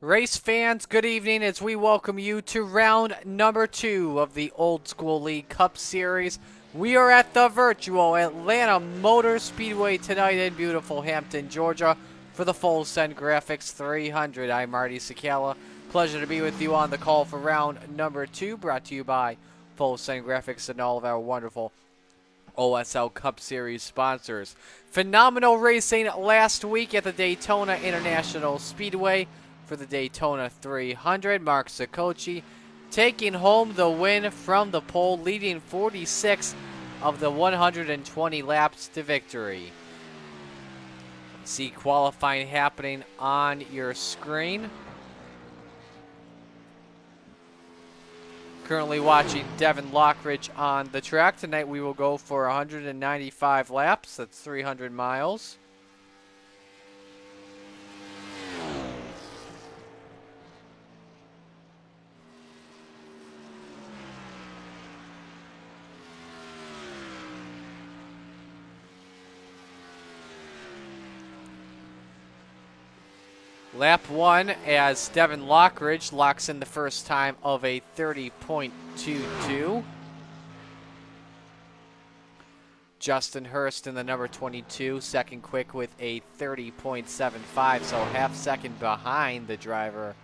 Race fans, good evening as we welcome you to round number 2 of the Old School League Cup Series. We are at the virtual Atlanta Motor Speedway tonight in beautiful Hampton, Georgia for the Full Send Graphics 300. I'm Marty Sakala. Pleasure to be with you on the call for round number 2, brought to you by Full Send Graphics and all of our wonderful OSL Cup Series sponsors. Phenomenal racing last week at the Daytona International Speedway for the Daytona 300. Mark Sacocci taking home the win from the pole, leading 46 of the 120 laps to victory. See qualifying happening on your screen. Currently watching Devin Lockridge on the track. Tonight we will go for 195 laps. That's 300 miles. Lap 1 as Devin Lockridge locks in the first time of a 30.22. Justin Hurst in the number 22, second quick with a 30.75, so half second behind the driver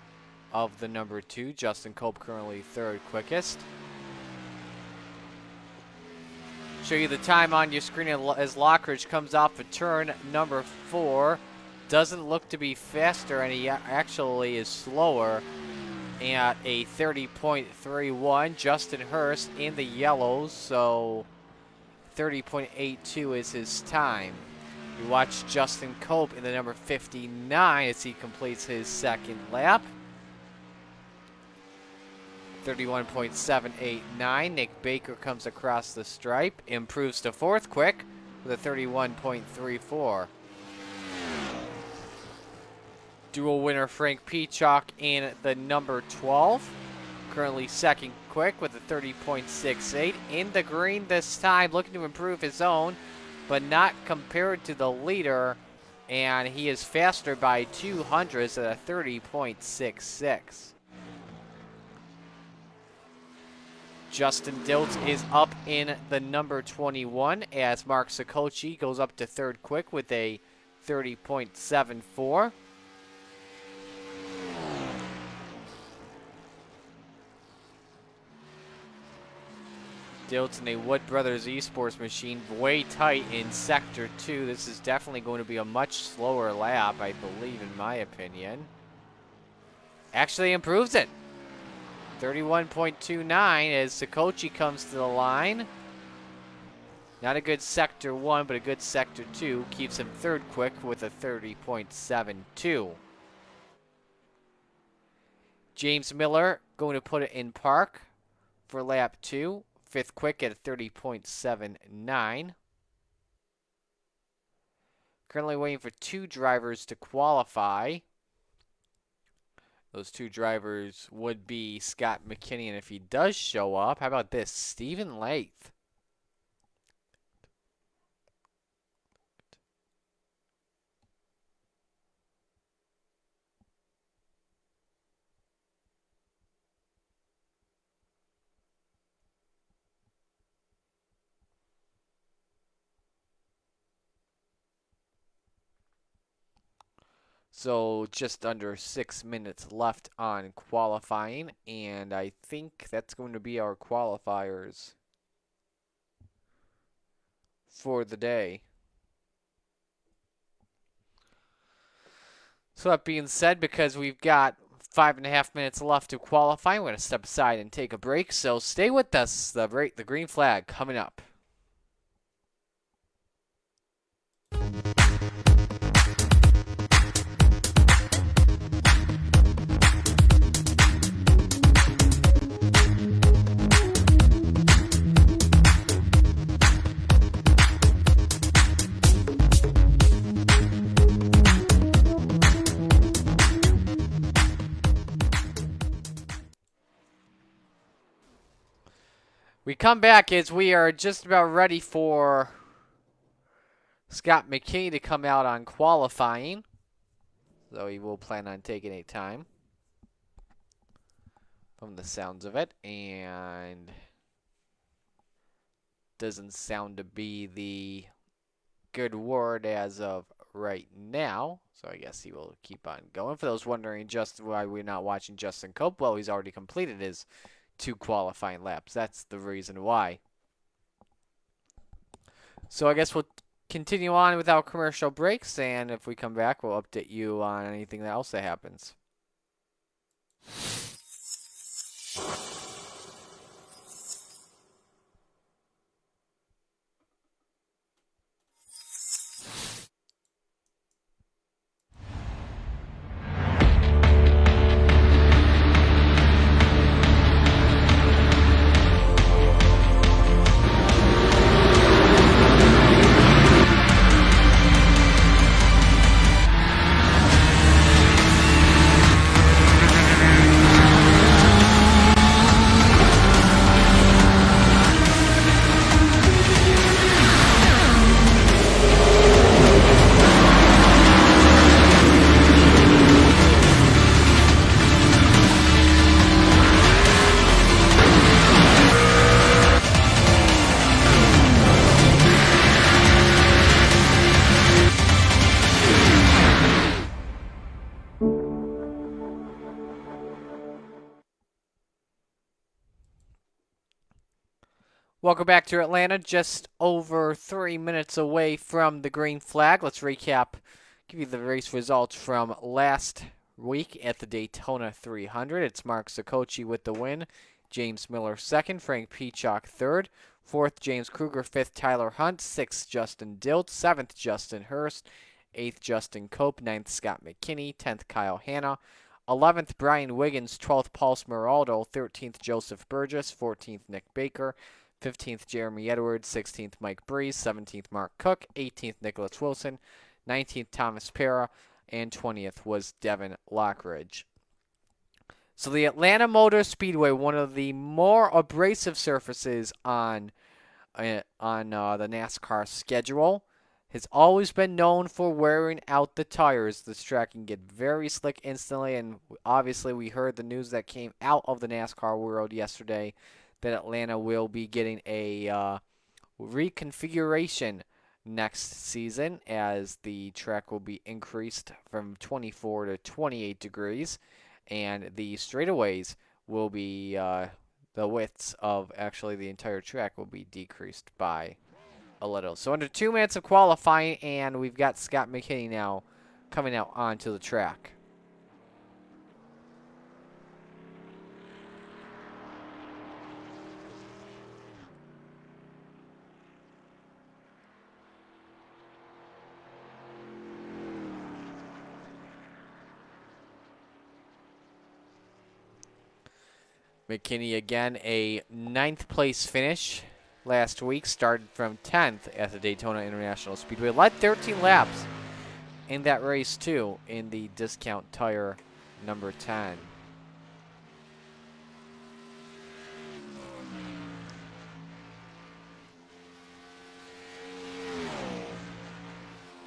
of the number 2. Justin Cope currently third quickest. Show you the time on your screen as Lockridge comes off of turn number 4. Doesn't look to be faster, and he actually is slower at a 30.31. Justin Hurst in the yellows, so 30.82 is his time. You watch Justin Cope in the number 59 as he completes his second lap. 31.789. Nick Baker comes across the stripe, improves to fourth quick with a 31.34. Dual winner Frank Peacock in the number 12. Currently second quick with a 30.68. In the green this time, looking to improve his own, but not compared to the leader. And he is faster by 200s at a 30.66. Justin Diltz is up in the number 21 as Mark Sacocci goes up to third quick with a 30.74. Diltz in a Wood Brothers Esports machine, way tight in Sector 2. This is definitely going to be a much slower lap, I believe, in my opinion. Actually improves it. 31.29 as Sacocci comes to the line. Not a good Sector 1, but a good Sector 2. Keeps him third quick with a 30.72. James Miller going to put it in park for lap 2. Fifth quick at a 30.79. Currently waiting for two drivers to qualify. Those two drivers would be Scott McKinney, and if he does show up, how about this? Stephen Lath. So just under 6 minutes left on qualifying, and I think that's going to be our qualifiers for the day. So that being said, because we've got 5.5 minutes left to qualify, I'm going to step aside and take a break, so stay with us. The green flag coming up. We come back as we are just about ready for Scott McKinney to come out on qualifying. Though he will plan on taking a time. from the sounds of it, and doesn't sound to be the good word as of right now. So I guess he will keep on going. For those wondering just why we're not watching Justin Cope, well, he's already completed his 2 qualifying laps. That's the reason why. So I guess we'll continue on without commercial breaks, and if we come back, we'll update you on anything else that happens. Welcome back to Atlanta, just over 3 minutes away from the green flag. Let's recap, give you the race results from last week at the Daytona 300. It's Mark Saccoci with the win, James Miller second, Frank Peacock third, fourth James Kruger, fifth Tyler Hunt, sixth Justin Dilt, seventh Justin Hurst, eighth Justin Cope, ninth Scott McKinney, 10th Kyle Hanna, 11th Brian Wiggins, 12th Paul Smeraldo, 13th Joseph Burgess, 14th Nick Baker, 15th Jeremy Edwards, 16th Mike Breeze, 17th Mark Cook, 18th Nicholas Wilson, 19th Thomas Pera, and 20th was Devin Lockridge. So the Atlanta Motor Speedway, one of the more abrasive surfaces on the NASCAR schedule, has always been known for wearing out the tires. This track can get very slick instantly, and obviously we heard the news that came out of the NASCAR world yesterday that Atlanta will be getting a reconfiguration next season as the track will be increased from 24 to 28 degrees, and the straightaways will be the widths of actually the entire track will be decreased by a little. So under 2 minutes of qualifying, and we've got Scott McKinney now coming out onto the track. McKinney again, a 9th place finish last week, started from 10th at the Daytona International Speedway. Led 13 laps in that race too in the discount tire number 10.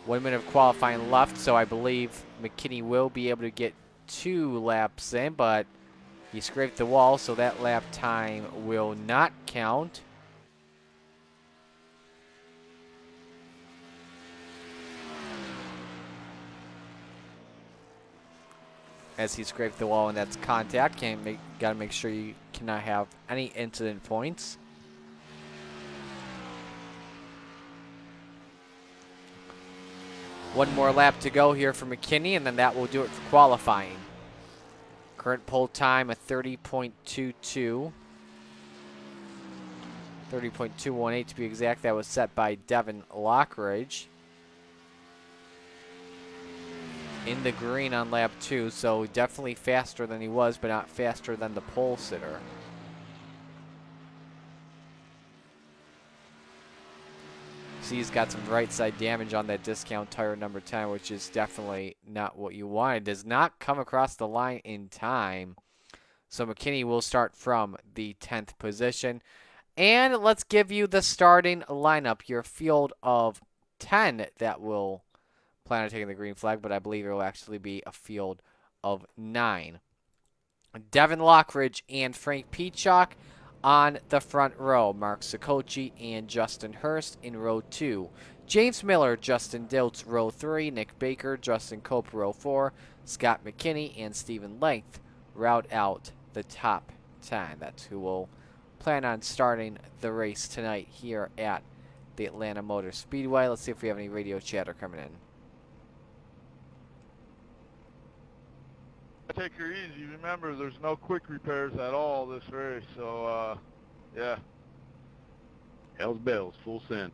One minute of qualifying left, so I believe McKinney will be able to get 2 laps in, but he scraped the wall, so that lap time will not count. As he scraped the wall, and that's contact. Gotta make sure you cannot have any incident points. One more lap to go here for McKinney, and then that will do it for qualifying. Current pole time a 30.22. 30.218 to be exact. That was set by Devin Lockridge. In the green on lap 2, so definitely faster than he was, but not faster than the pole sitter. See, he's got some right side damage on that discount tire number 10, which is definitely not what you want. It does not come across the line in time. So McKinney will start from the 10th position. And let's give you the starting lineup, your field of 10 that will plan on taking the green flag, but I believe it will actually be a field of 9. Devin Lockridge and Frank Peachock on the front row. Mark Sikochi and Justin Hurst in row 2. James Miller, Justin Diltz, row 3. Nick Baker, Justin Cope, row 4. Scott McKinney and Stephen Length route out the top 10. That's who will plan on starting the race tonight here at the Atlanta Motor Speedway. Let's see if we have any radio chatter coming in. Take her easy. Remember, there's no quick repairs at all this race, so yeah. Hell's bells, full send.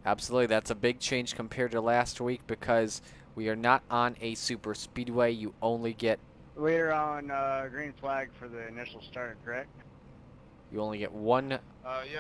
Absolutely, that's a big change compared to last week because we are not on a super speedway. You only get We're on green flag for the initial start, correct? one Yeah.